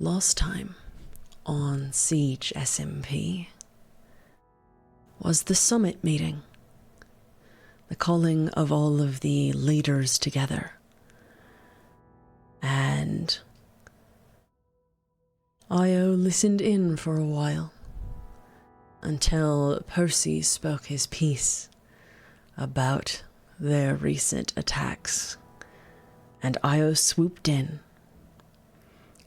Last time on SiegeSMP was the summit meeting, the calling of all of the leaders together. And Io listened in for a while until Percy spoke his piece about their recent attacks, and Io swooped in,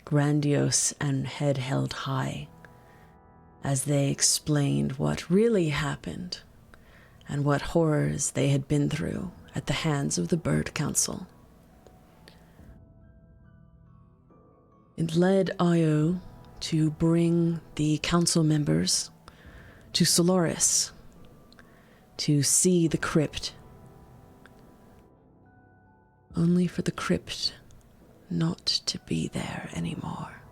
grandiose and head held high, as they explained what really happened and what horrors they had been through at the hands of the Bird Council. It led Io to bring the council members to Solaris to see the crypt, only for the crypt not to be there anymore.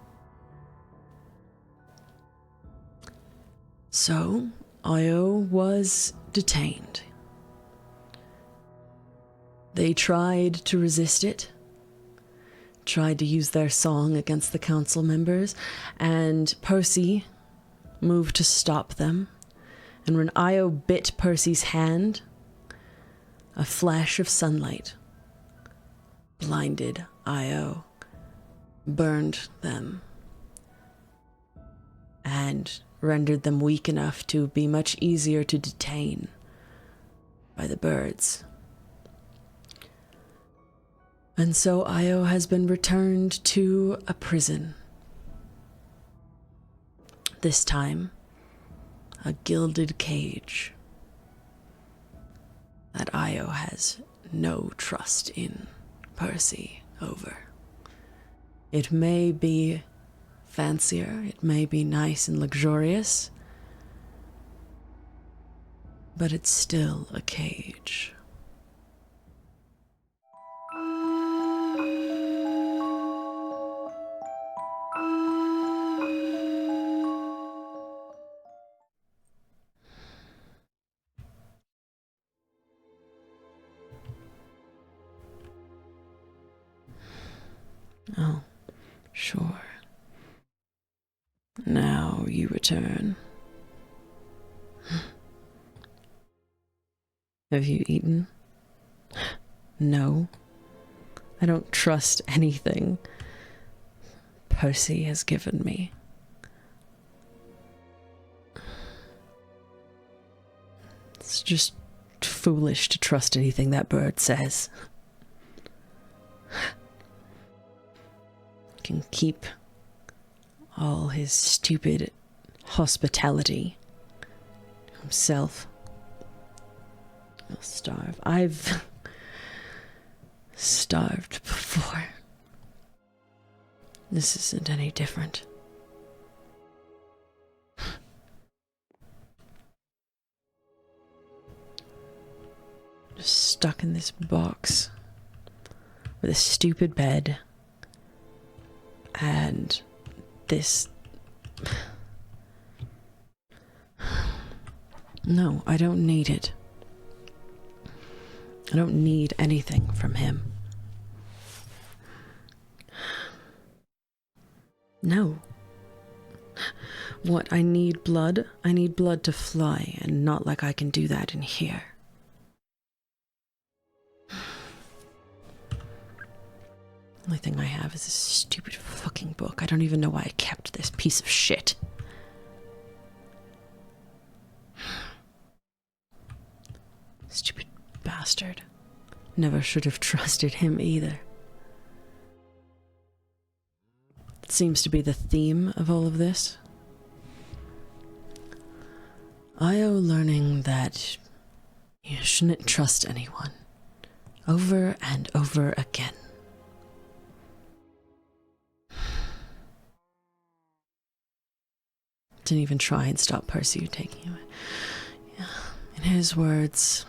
So, Io was detained. They tried to resist it, tried to use their song against the council members, and Percy moved to stop them. And when Io bit Percy's hand, a flash of sunlight blinded Io, burned them, and rendered them weak enough to be much easier to detain by the birds. And so Io has been returned to a prison. This time, a gilded cage that Io has no trust in Percy over. It may be fancier, it may be nice and luxurious, but it's still a cage. Oh, sure. Now you return. Have you eaten? No. I don't trust anything Percy has given me. It's just foolish to trust anything that bird says. Can keep all his stupid hospitality to himself. He'll starve. I've starved before. This isn't any different. Just stuck in this box with a stupid bed and this. No, I don't need it. I don't need anything from him. No. What, I need blood? I need blood to fly, and not like I can do that in here. Only thing I have is this stupid fucking book. I don't even know why I kept this piece of shit. Stupid bastard. Never should have trusted him either. It seems to be the theme of all of this. Io learning that you shouldn't trust anyone. Over and over again. Didn't even try and stop Percy taking him. Yeah. In his words,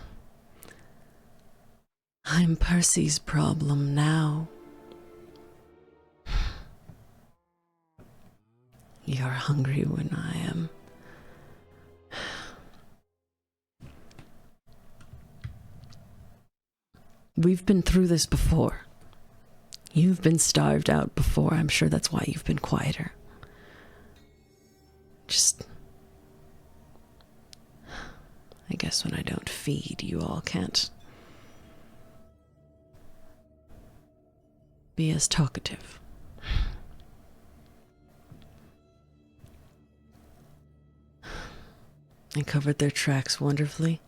I'm Percy's problem now. You're hungry when I am. We've been through this before. You've been starved out before. I'm sure that's why you've been quieter. Just... I guess when I don't feed, you all can't be as talkative. I covered their tracks wonderfully.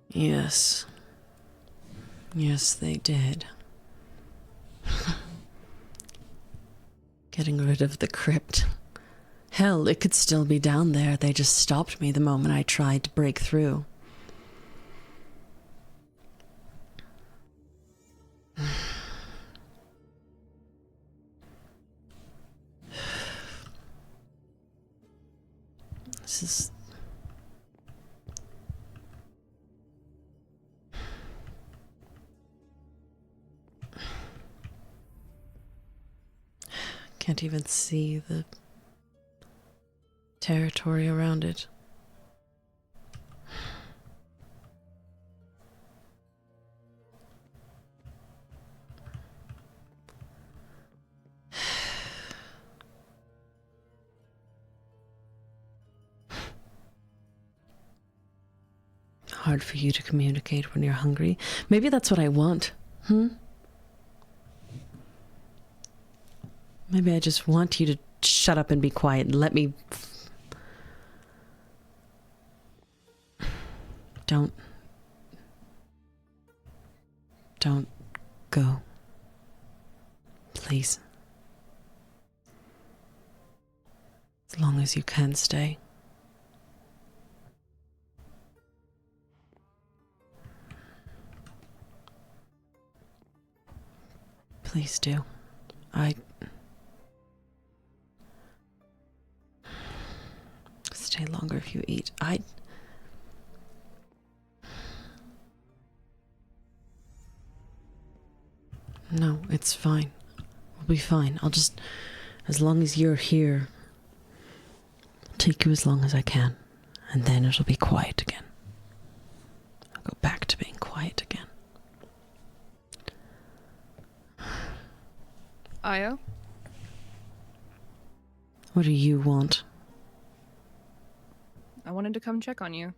Yes. Yes, they did. Getting rid of the crypt. Hell, it could still be down there. They just stopped me the moment I tried to break through. This is... Can't even see the territory around it. Hard for you to communicate when you're hungry. Maybe that's what I want. Maybe I just want you to shut up and be quiet and let me... Don't go. Please. As long as you can stay. Please do. Stay longer if you eat. No, it's fine. We'll be fine. I'll just... As long as you're here, I'll take you as long as I can. And then it'll be quiet again. I'll go back to being quiet again. Io? What do you want? I wanted to come check on you.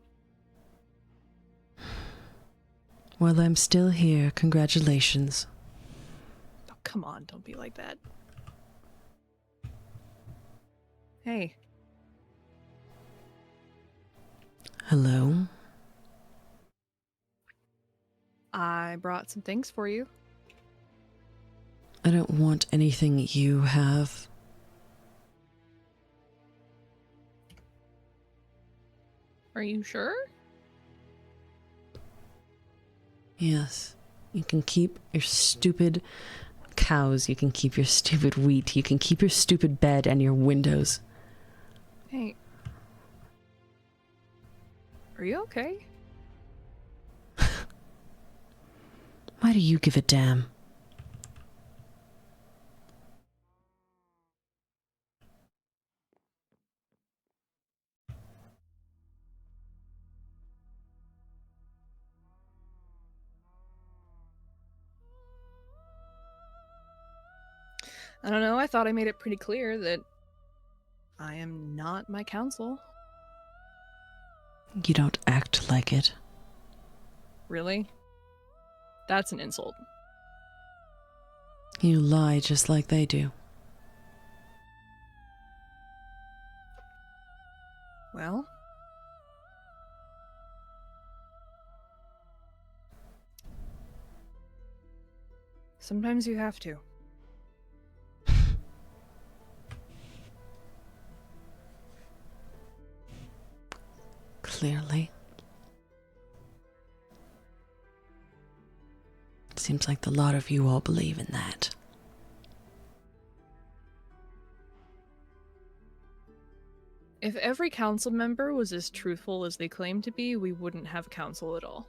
Well, I'm still here. Congratulations. Oh, come on, don't be like that. Hey. Hello? I brought some things for you. I don't want anything you have. Are you sure? Yes. You can keep your stupid cows. You can keep your stupid wheat. You can keep your stupid bed and your windows. Hey. Are you okay? Why do you give a damn? I don't know, I thought I made it pretty clear that I am not my counsel. You don't act like it. Really? That's an insult. You lie just like they do. Well? Sometimes you have to. Clearly. It seems like the lot of you all believe in that. If every council member was as truthful as they claim to be, we wouldn't have council at all.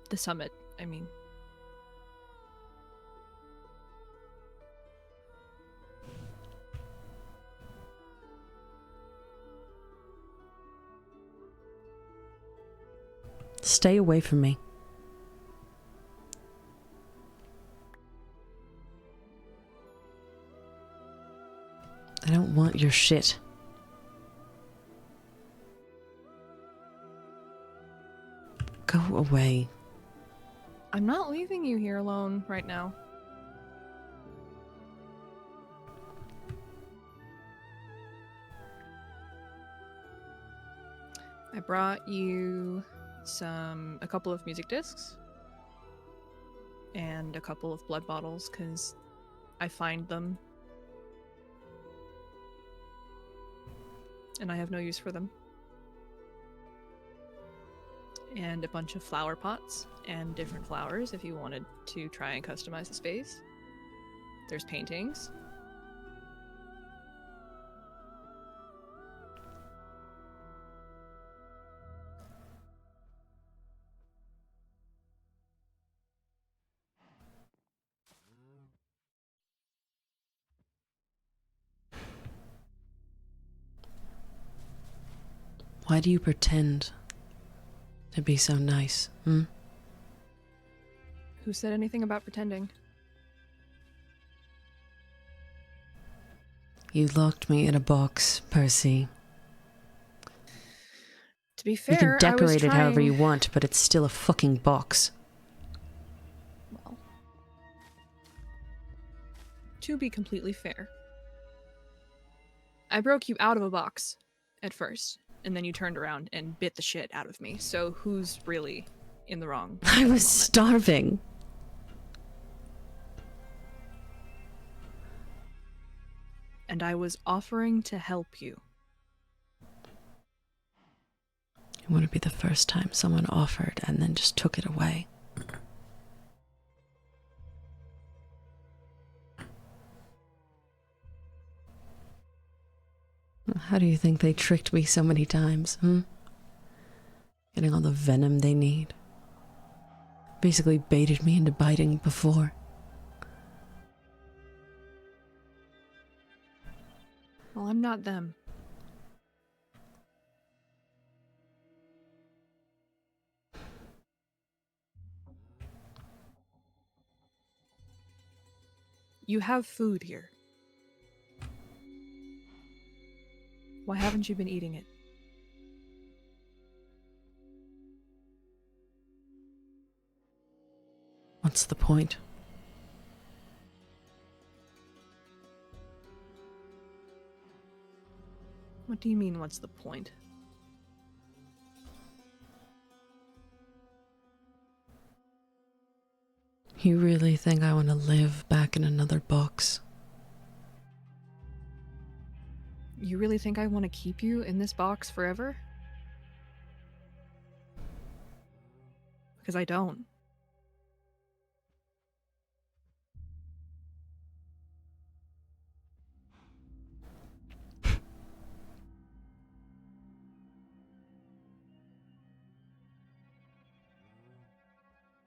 The summit, I mean. Stay away from me. I don't want your shit. Go away. I'm not leaving you here alone right now. I brought you a couple of music discs and a couple of blood bottles because I find them and I have no use for them. And a bunch of flower pots and different flowers if you wanted to try and customize the space. There's paintings. Why do you pretend to be so nice, hmm? Who said anything about pretending? You locked me in a box, Percy. To be fair, You can decorate it however you trying... want, but it's still a fucking box. Well, to be completely fair, I broke you out of a box at first, and then you turned around and bit the shit out of me. So who's really in the wrong? I was starving. And I was offering to help you. It wouldn't be the first time someone offered and then just took it away. How do you think they tricked me so many times, hmm? Getting all the venom they need. Basically baited me into biting before. Well, I'm not them. You have food here. Why haven't you been eating it? What's the point? What do you mean, what's the point? You really think I want to live back in another box? You really think I want to keep you in this box forever? Because I don't.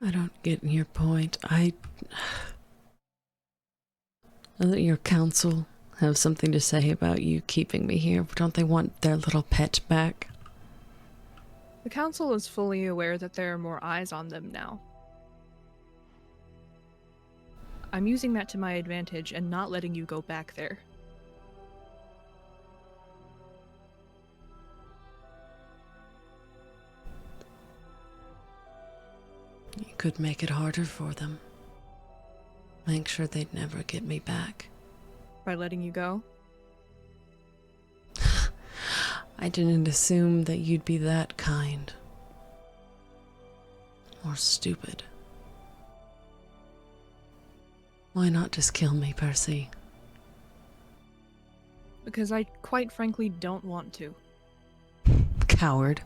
I don't get your point. I let your council have something to say about you keeping me here. Don't they want their little pet back? The council is fully aware that there are more eyes on them now. I'm using that to my advantage and not letting you go back there. You could make it harder for them. Make sure they'd never get me back. By letting you go? I didn't assume that you'd be that kind. Or stupid. Why not just kill me, Percy? Because I quite frankly don't want to. Coward.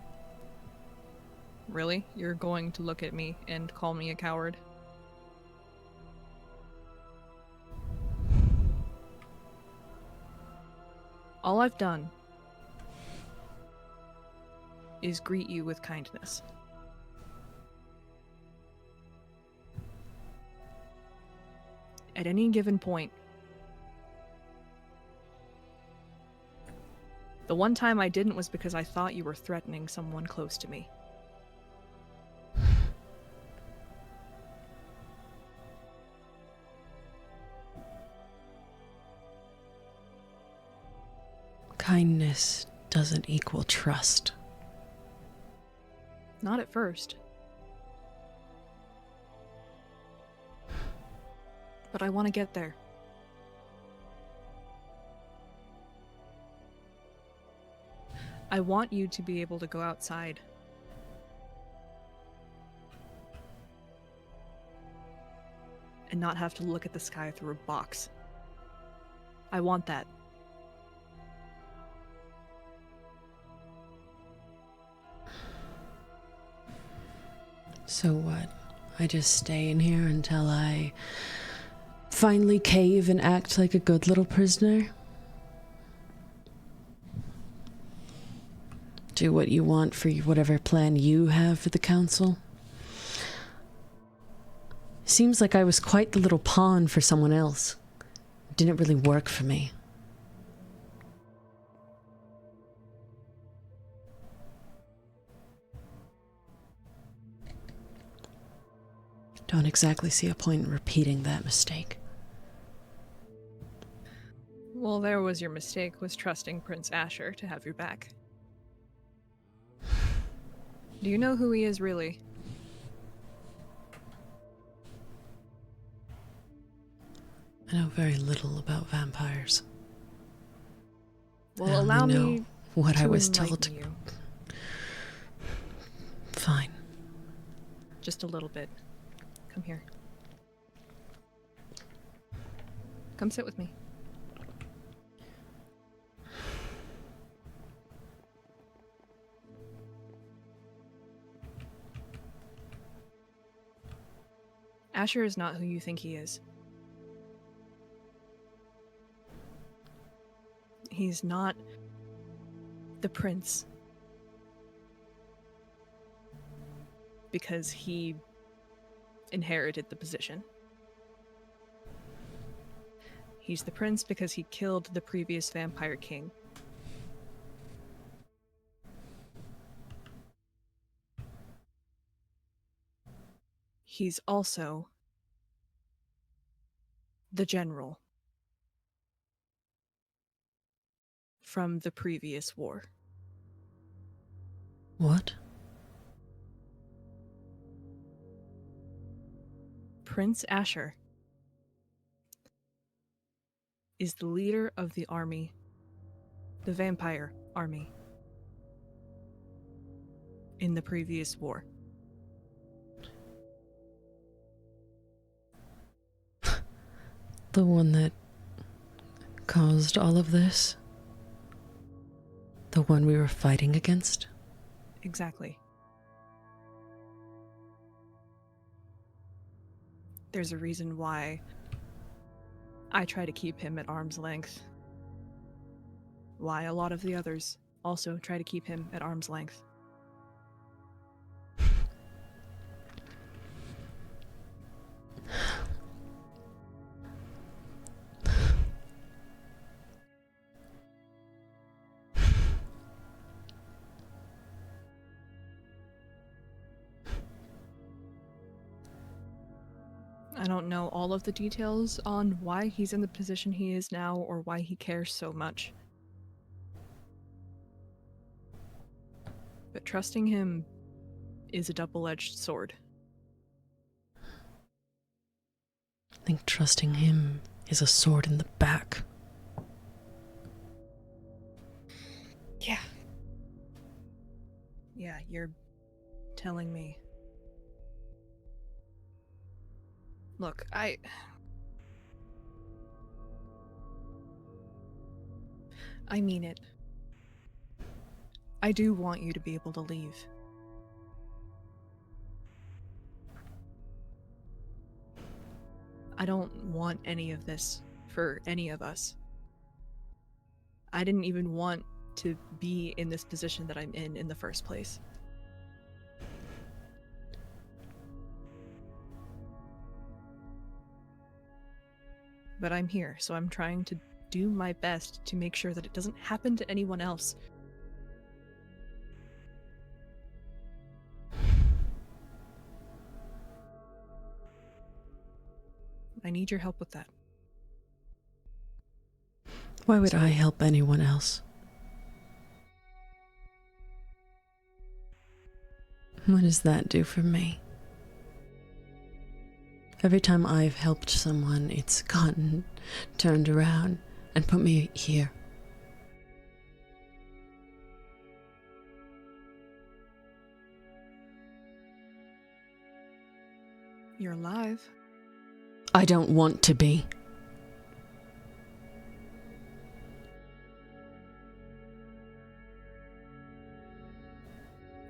Really? You're going to look at me and call me a coward? All I've done is greet you with kindness. At any given point, the one time I didn't was because I thought you were threatening someone close to me. Kindness doesn't equal trust. Not at first. But I want to get there. I want you to be able to go outside. And not have to look at the sky through a box. I want that. So what? I just stay in here until I finally cave and act like a good little prisoner? Do what you want for whatever plan you have for the council? Seems like I was quite the little pawn for someone else. It didn't really work for me. Don't exactly see a point in repeating that mistake. Well, there was your mistake, was trusting Prince Asher to have your back. Do you know who he is, really? I know very little about vampires. Well, allow me what I to was enlighten told. you. Fine. Just a little bit. Come here. Come sit with me. Asher is not who you think he is. He's not the prince because he inherited the position. He's the prince because he killed the previous vampire king. He's also the general from the previous war. What? Prince Asher is the leader of the army, the vampire army, in the previous war. The one that caused all of this? The one we were fighting against? Exactly. There's a reason why I try to keep him at arm's length. Why a lot of the others also try to keep him at arm's length. I don't know all of the details on why he's in the position he is now or why he cares so much. But trusting him is a double-edged sword. I think trusting him is a sword in the back. Yeah. Yeah, you're telling me. Look, I mean it. I do want you to be able to leave. I don't want any of this for any of us. I didn't even want to be in this position that I'm in the first place. But I'm here, so I'm trying to do my best to make sure that it doesn't happen to anyone else. I need your help with that. Why would I help anyone else? What does that do for me? Every time I've helped someone, it's gotten turned around and put me here. You're alive. I don't want to be.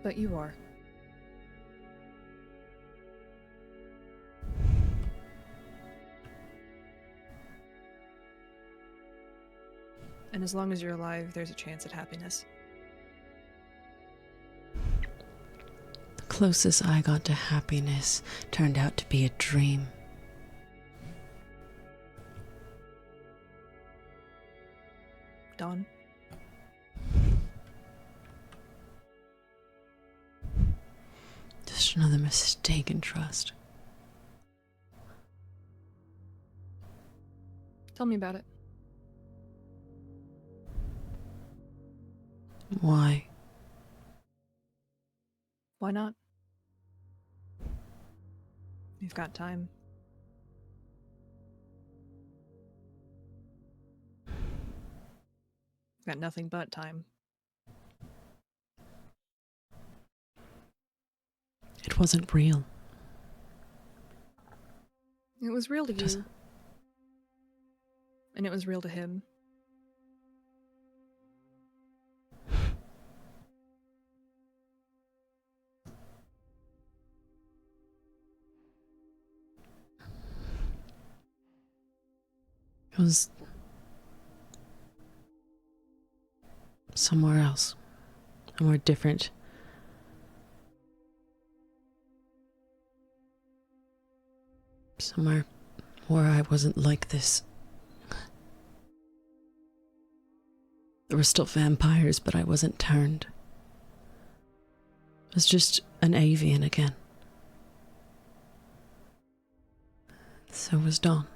But you are. And as long as you're alive, there's a chance at happiness. The closest I got to happiness turned out to be a dream. Dawn? Just another mistake in trust. Tell me about it. Why? Why not? You've got time. You've got nothing but time. It wasn't real. It was real to Just- you. And it was real to him. It was somewhere else. Somewhere different. Somewhere where I wasn't like this. There were still vampires, but I wasn't turned. I was just an avian again. So was Dawn.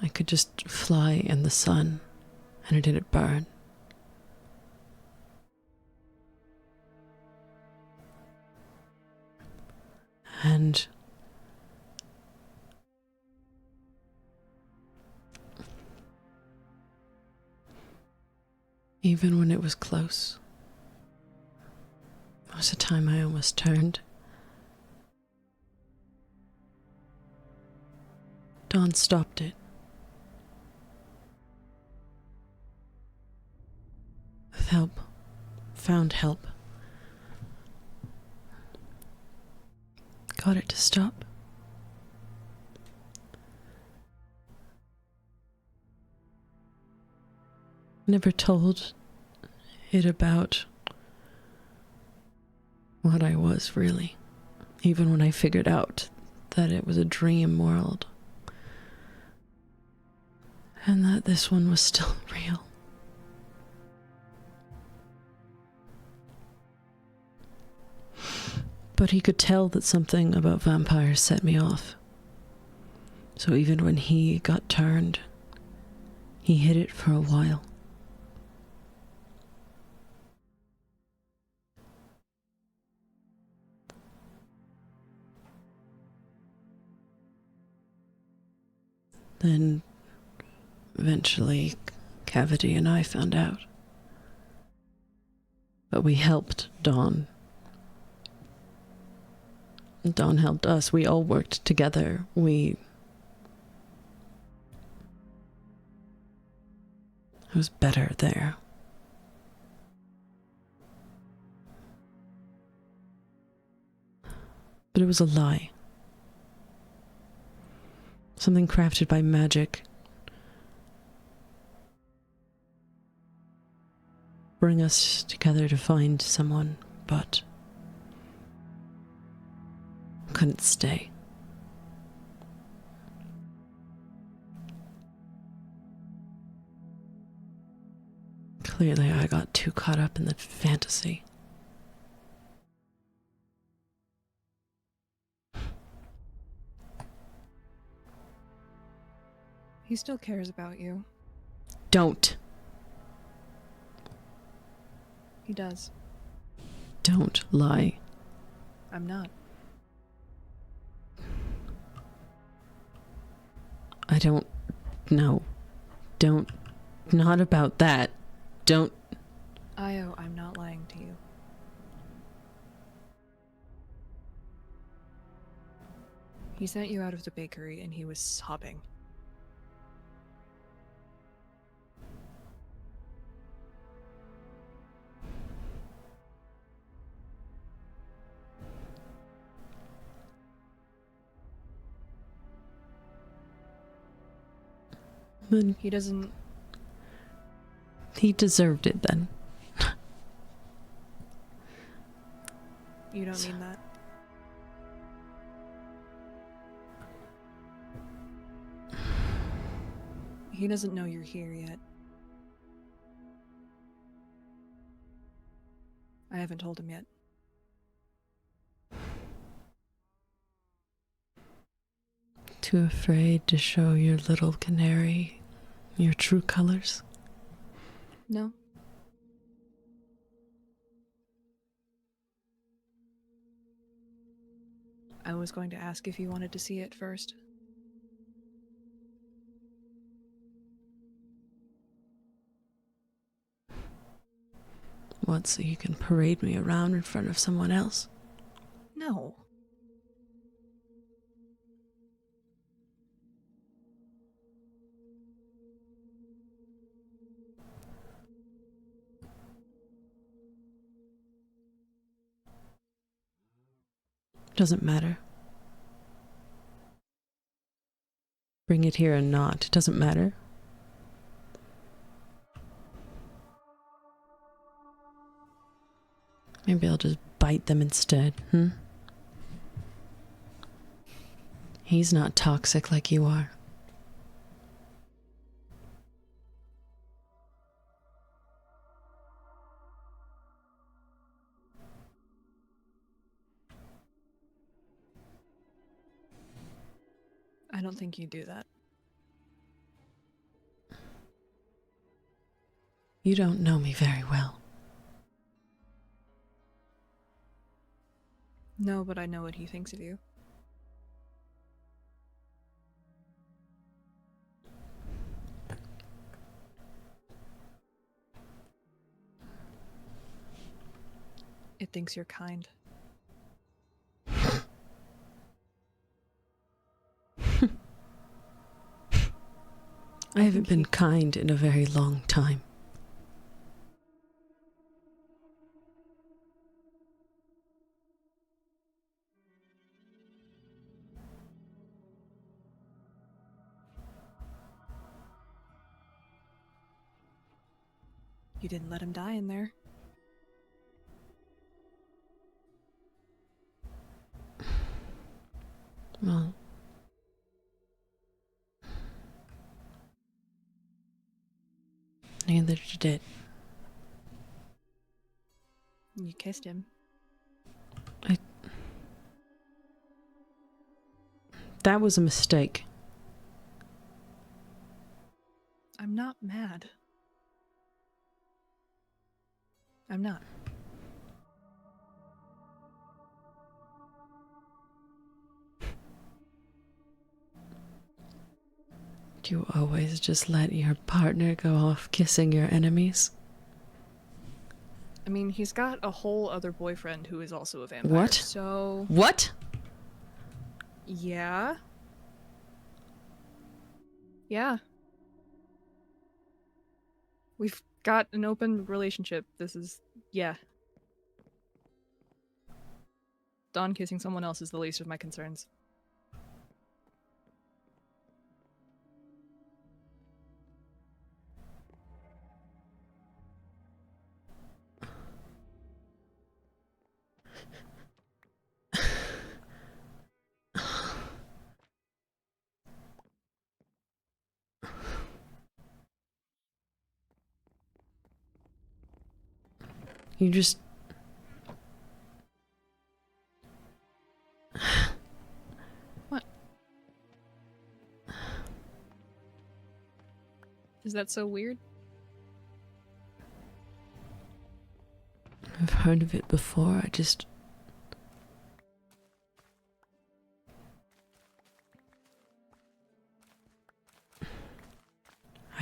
I could just fly in the sun, and it didn't burn. And even when it was close, most of the time I almost turned. Dawn stopped it. With help. Found help. Got it to stop. Never told it about what I was really, even when I figured out that it was a dream world and that this one was still real. But he could tell that something about vampires set me off. So even when he got turned, he hid it for a while. Then, eventually, Cavity and I found out. But we helped Dawn. Dawn helped us. We all worked together. I was better there. But it was a lie. Something crafted by magic. Bring us together to find someone, but couldn't stay. Clearly, I got too caught up in the fantasy. He still cares about you. Don't. He does. Don't lie. I'm not. I don't know. Don't. Not about that. Don't. Io, I'm not lying to you. He sent you out of the bakery and he was sobbing. Then He doesn't. he deserved it then. You don't mean that. He doesn't know you're here yet. I haven't told him yet. Too afraid to show your little canary your true colors? No. I was going to ask if you wanted to see it first. What, so you can parade me around in front of someone else? No. Doesn't matter. Bring it here or not, it doesn't matter. Maybe I'll just bite them instead, He's not toxic like you are. I don't think you do that. You don't know me very well. No, but I know what he thinks of you. It thinks you're kind. I haven't been kind in a very long time. You didn't let him die in there. Well, neither did it. You kissed him. That was a mistake. I'm not mad. I'm not. You always just let your partner go off kissing your enemies? I mean, he's got a whole other boyfriend who is also a vampire. What? So... What? Yeah? Yeah. We've got an open relationship. This is... yeah. Dawn kissing someone else is the least of my concerns. You just... What? Is that so weird? heard of it before, I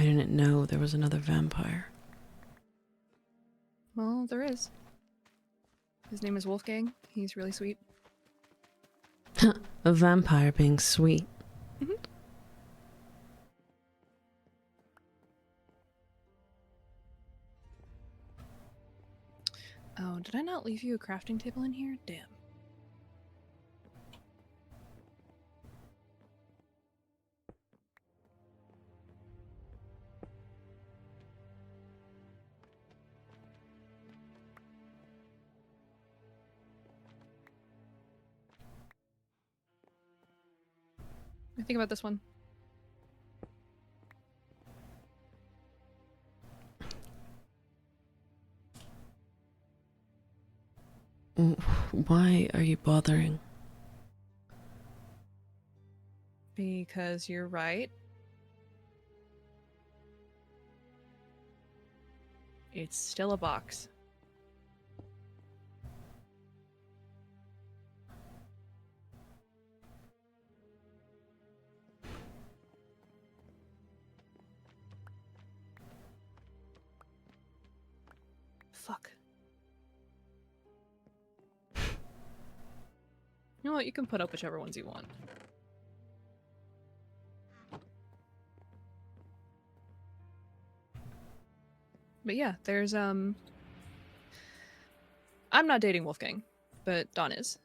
didn't know there was another vampire. Well, there is. His name is Wolfgang. He's really sweet. A vampire being sweet. Mm-hmm. Oh, did I not leave you a crafting table in here? Damn. Think about this one. Why are you bothering? Because you're right. It's still a box. Fuck. You know what? You can put up whichever ones you want. But yeah, there's I'm not dating Wolfgang, but Dawn is.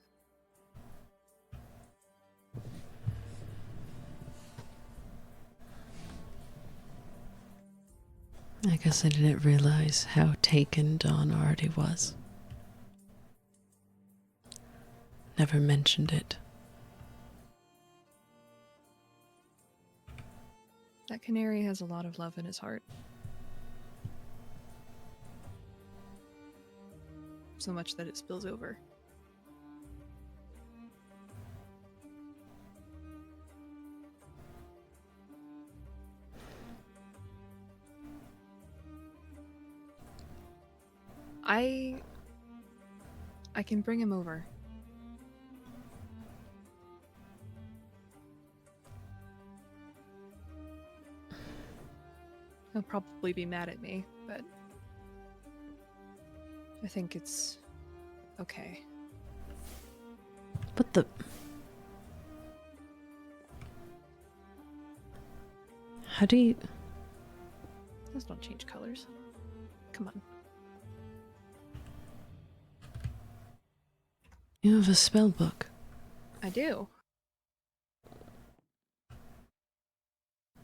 I guess I didn't realize how taken Dawn already was. Never mentioned it. That canary has a lot of love in his heart. So much that it spills over. I can bring him over. He'll probably be mad at me, but I think it's okay. What the... How do you... Let's not change colors. Come on. You have a spell book. I do.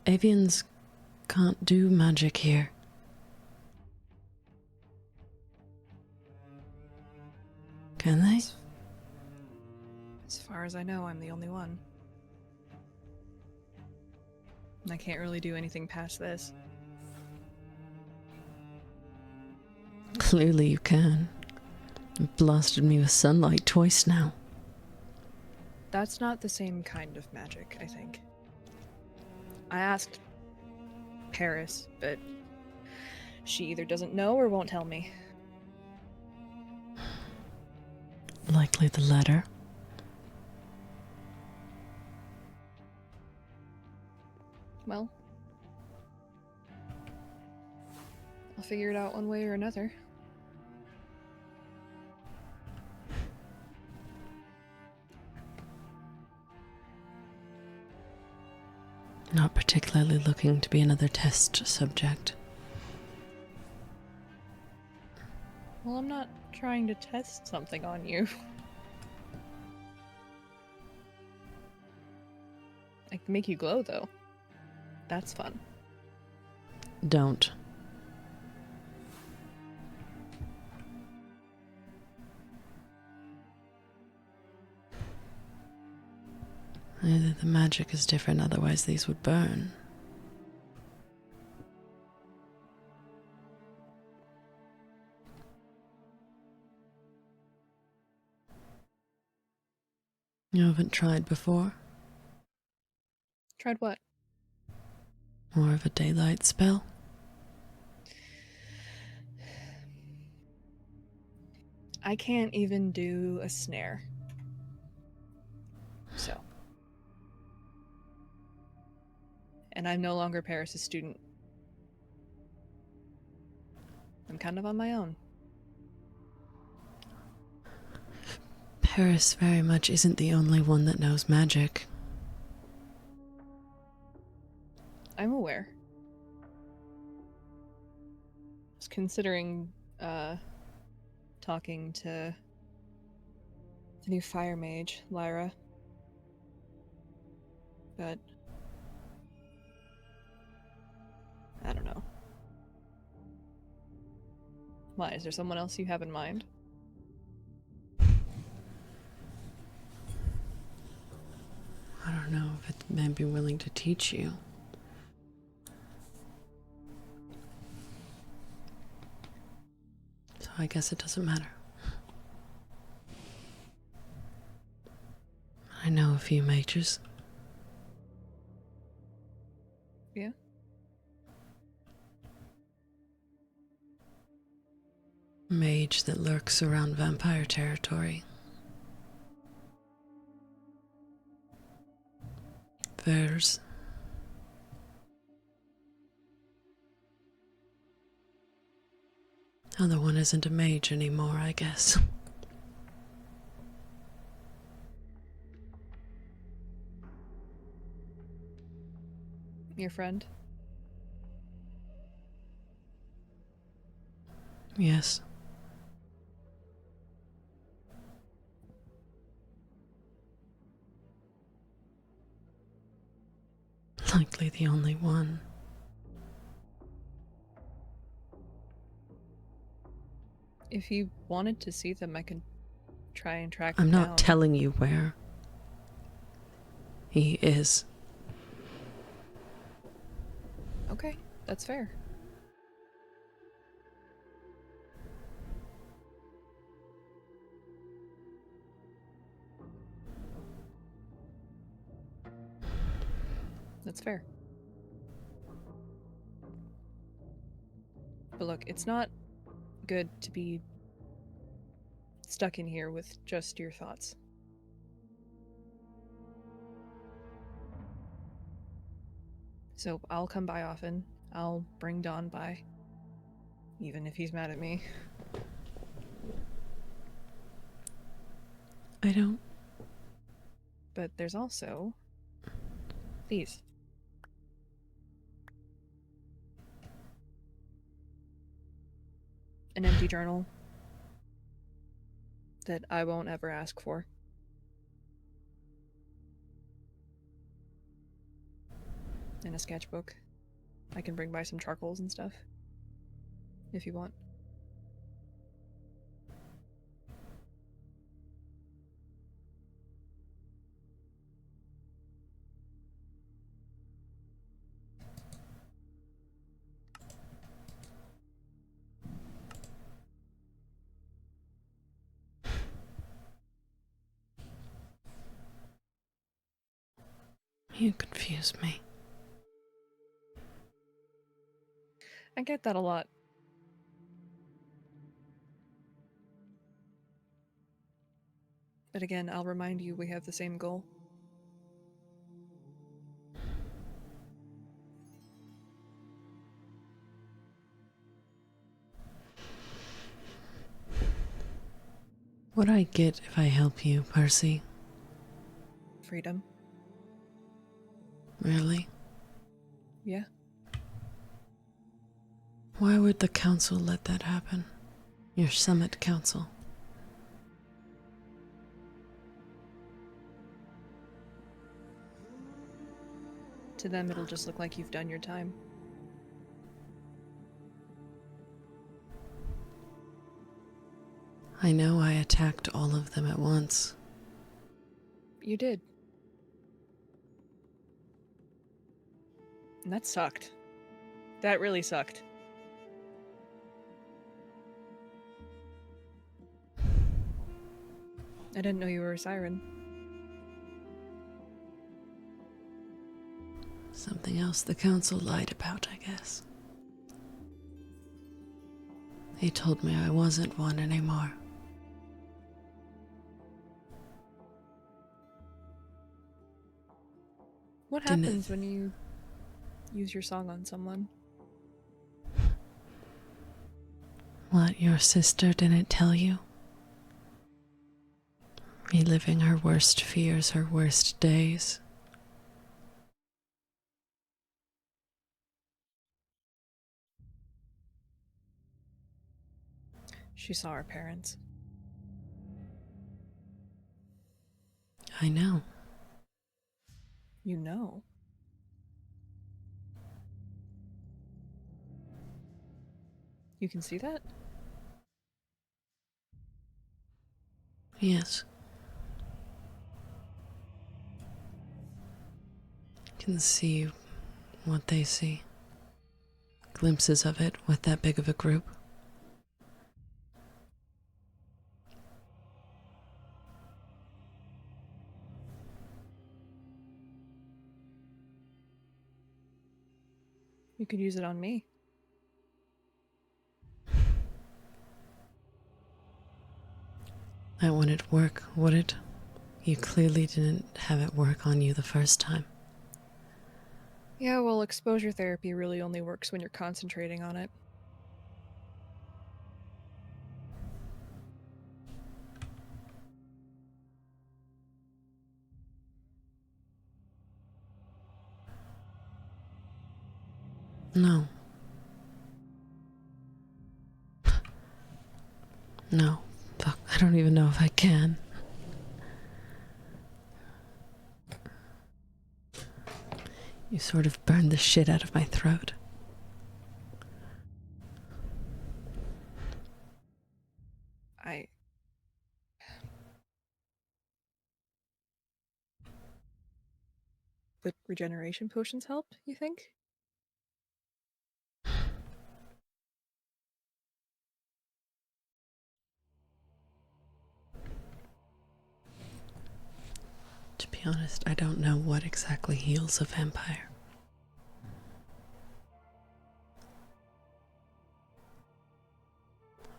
Avians can't do magic here. Can they? As far as I know, I'm the only one. I can't really do anything past this. Clearly you can. You blasted me with sunlight twice now. That's not the same kind of magic, I think. I asked Paris, but she either doesn't know or won't tell me. Likely the latter. Well, I'll figure it out one way or another. Not particularly looking to be another test subject. Well, I'm not trying to test something on you. I can make you glow, though. That's fun. Don't. Either the magic is different, otherwise these would burn. You haven't tried before? Tried what? More of a daylight spell? I can't even do a snare. So. And I'm no longer Paris' student. I'm kind of on my own. Paris very much isn't the only one that knows magic. I'm aware. I was considering talking to the new fire mage, Lyra. But I don't know. Why? Is there someone else you have in mind? I don't know if it may be willing to teach you. So I guess it doesn't matter. I know a few mages. Yeah? Mage that lurks around vampire territory. There's other one isn't a mage anymore, I guess. Your friend? Yes. Likely the only one. If you wanted to see them, I can try and track them I'm down. not telling you where he is. Okay, that's fair. That's fair. But look, it's not good to be stuck in here with just your thoughts. So I'll come by often. I'll bring Don by. Even if he's mad at me. I don't. But there's also these. An empty journal that I won't ever ask for. And a sketchbook. I can bring by some charcoals and stuff. If you want. You confuse me. I get that a lot. But again, I'll remind you we have the same goal. What I get if I help you, Percy? Freedom. Really? Yeah. Why would the council let that happen? Your summit council. To them, it'll just look like you've done your time. I know I attacked all of them at once. You did. And that sucked. That really sucked. I didn't know you were a siren. Something else the council lied about, I guess. They told me I wasn't one anymore. What Didn't- happens when you use your song on someone? What, your sister didn't tell you? Reliving her worst fears, her worst days. She saw her parents. I know. You know. You can see that? Yes. Can see what they see. Glimpses of it with that big of a group. You could use it on me. That wouldn't work, would it? You clearly didn't have it work on you the first time. Yeah, well, exposure therapy really only works when you're concentrating on it. No. No. Fuck, I don't even know if I can. You sort of burned the shit out of my throat. Would regeneration potions help, you think? To be honest, I don't know what exactly heals a vampire.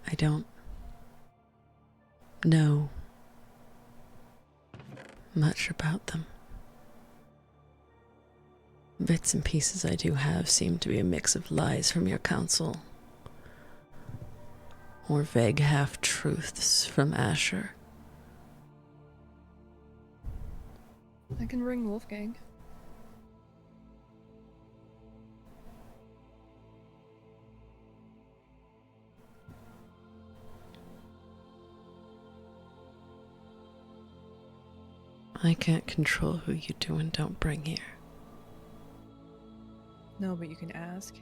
I don't know much about them. Bits and pieces I do have seem to be a mix of lies from your council, or vague half-truths from Asher. I can ring Wolfgang. I can't control who you do and don't bring here. No, but you can ask.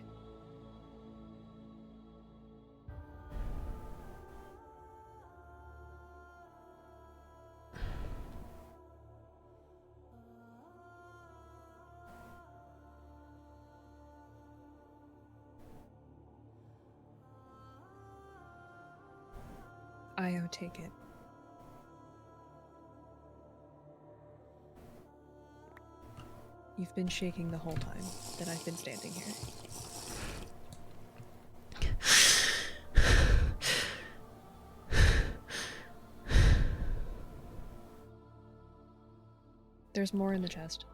Io, take it. You've been shaking the whole time that I've been standing here. There's more in the chest.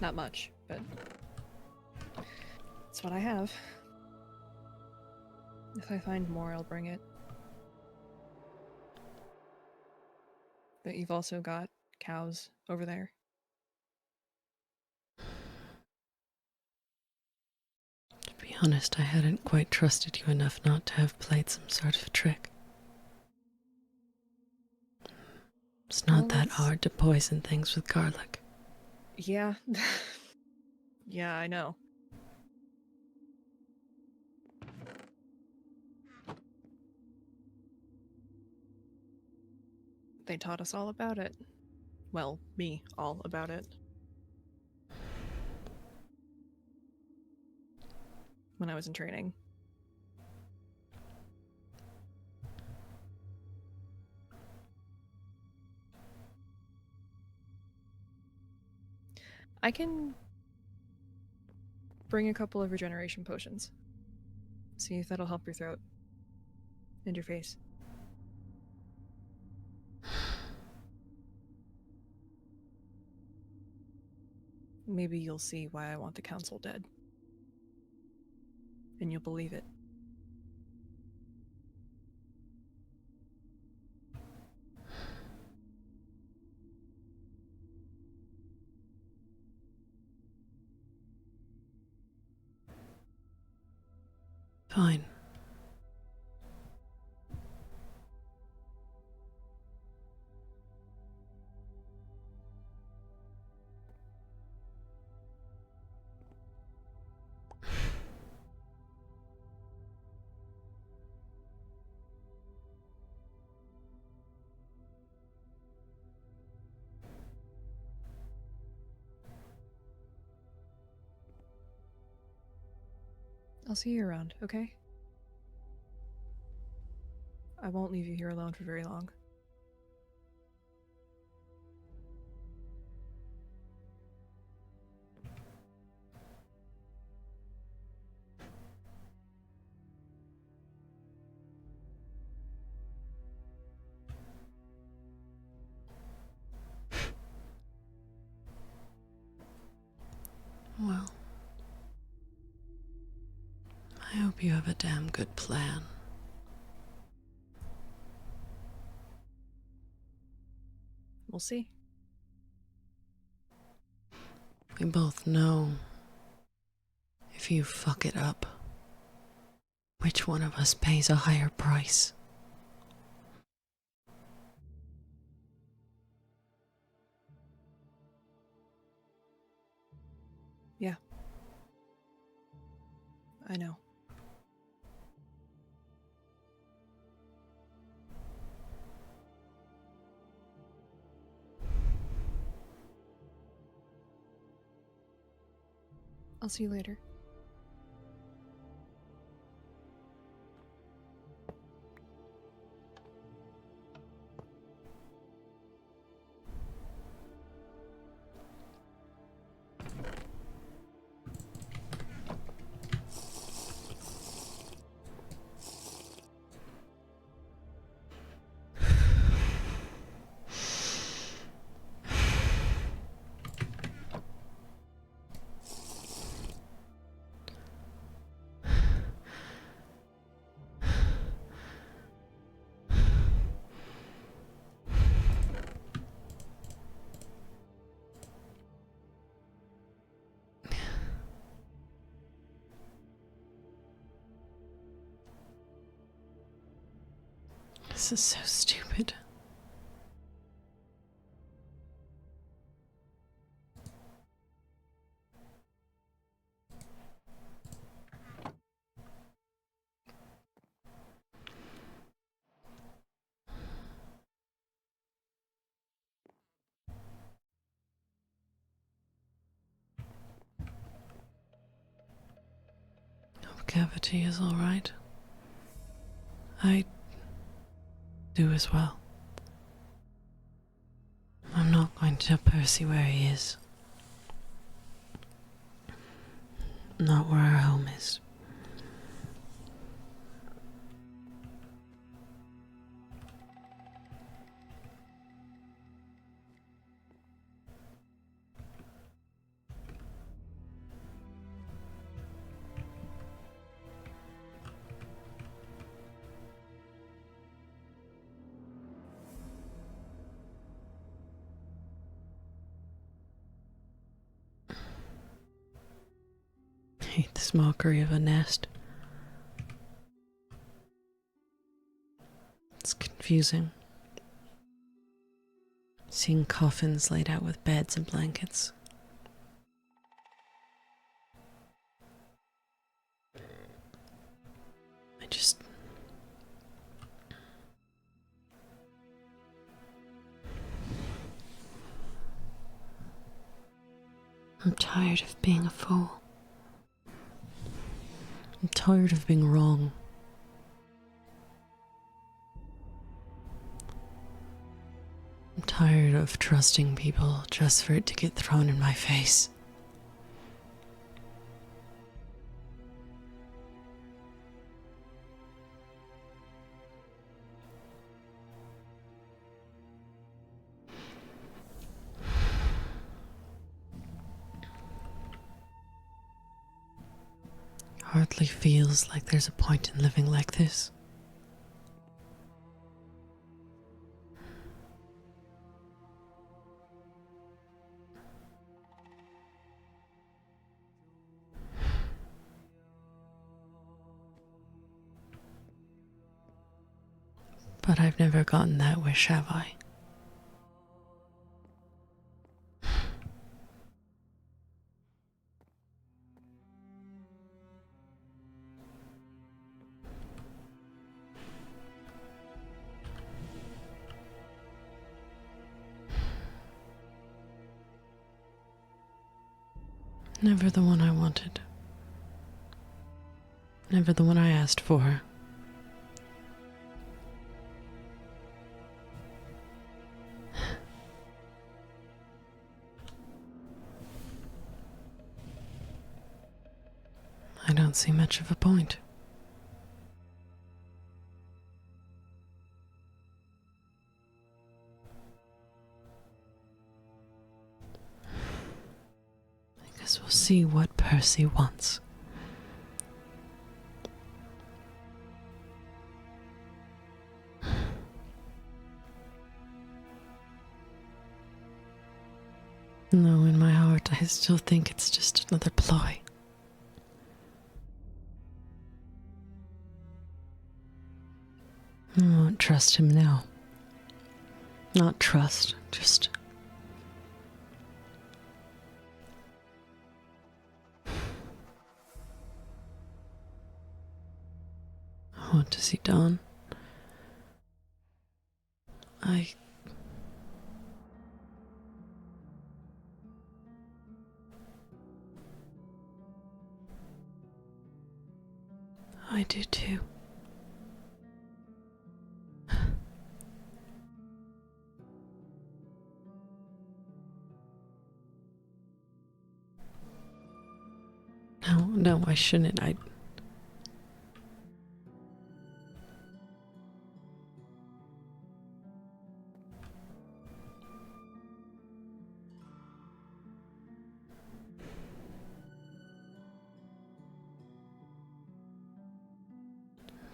Not much, but it's what I have. If I find more, I'll bring it. But you've also got cows over there. To be honest, I hadn't quite trusted you enough not to have played some sort of trick. It's not that hard to poison things with garlic. Yeah. Yeah, I know. They taught us all about it. Well, me all about it. When I was in training. I can Bring a couple of regeneration potions. See if that'll help your throat. And your face. Maybe you'll see why I want the council dead. And you'll believe it. Fine. I'll see you around, okay? I won't leave you here alone for very long. Well, I hope you have a damn good plan. We'll see. We both know if you fuck it up, which one of us pays a higher price? Yeah. I know. I'll see you later. This is so stupid. Cavity is all right. I do as well. I'm not going to tell Percy where he is. Not where our home is. I hate this mockery of a nest. It's confusing. Seeing coffins laid out with beds and blankets. I'm tired of being a fool. I'm tired of being wrong. I'm tired of trusting people just for it to get thrown in my face. Hardly feels like there's a point in living like this. But I've never gotten that wish, have I? Never the one I wanted. Never the one I asked for. I don't see much of a point. I guess we'll see what Percy wants. No, in my heart, I still think it's just another ploy. I won't trust him now. Not trust, just... I want to see Dawn. I do too. No, I shouldn't.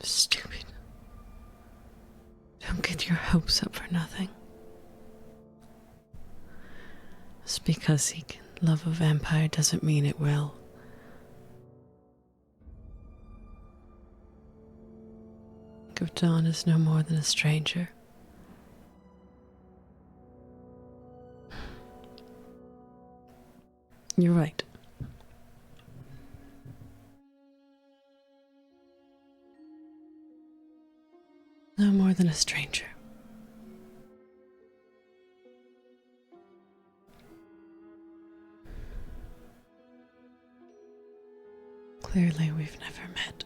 Stupid. Don't get your hopes up for nothing. Just because he can love a vampire doesn't mean it will. Think of Dawn as no more than a stranger. You're right. No more than a stranger. Clearly, we've never met.